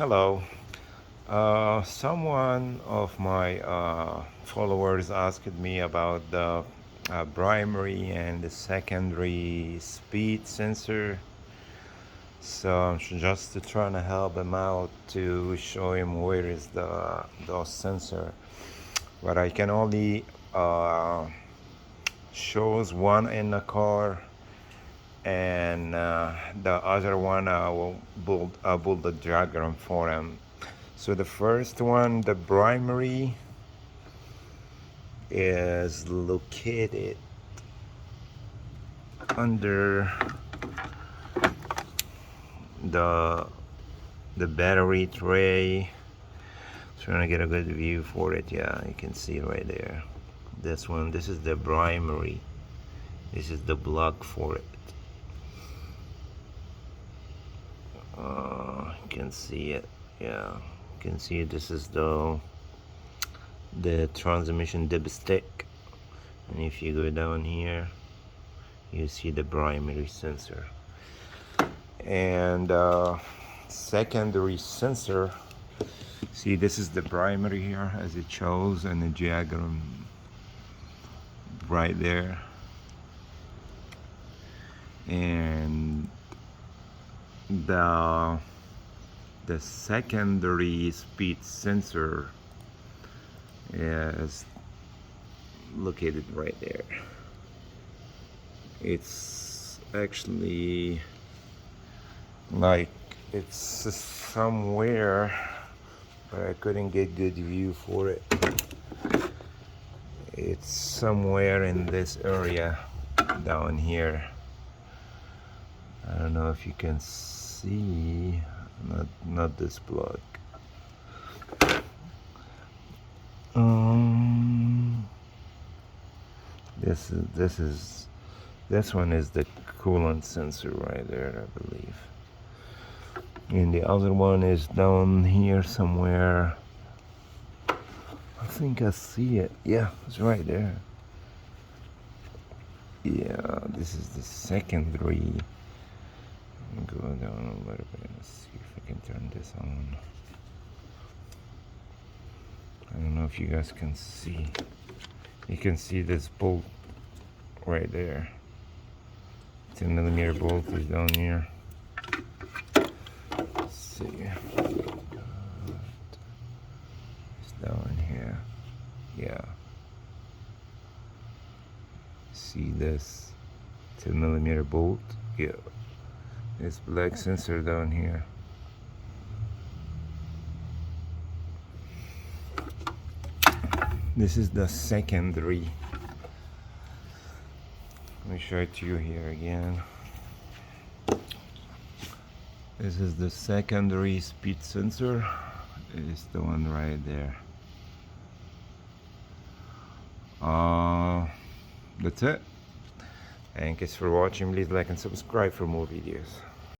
Hello. Someone of my followers asked me about the primary and the secondary speed sensor. So I'm just trying to help him out to show him where is those sensor. But I can only shows one in the car, and the other one I will build the diagram for him. So the first one, the primary, is located under the battery tray. Trying to get a good view for it. Yeah, you can see right there. This one, this is the primary. This is the block for it. You can see it. Yeah, you can see this is the transmission dipstick, and if you go down here, you see the primary sensor. And secondary sensor, see, this is the primary here as it shows in the diagram right there, and the secondary speed sensor is located right there. It's actually like it's somewhere, but I couldn't get good view for it. It's somewhere in this area down here. I don't know if you can see. Not this plug. This one is the coolant sensor right there, I believe. And the other one is down here somewhere. I think I see it. Yeah, it's right there. Yeah, this is the secondary. Go down a little bit and see if I can turn this on. I don't know if you guys can see. You can see this bolt right there. 10mm bolt is down here. Let's see. It's down here. Yeah. See this 10mm bolt? Yeah. This black sensor down here. This is the secondary. Let me show it to you here again. This is the secondary speed sensor. It is the one right there. That's it. Thanks for watching. Please like and subscribe for more videos.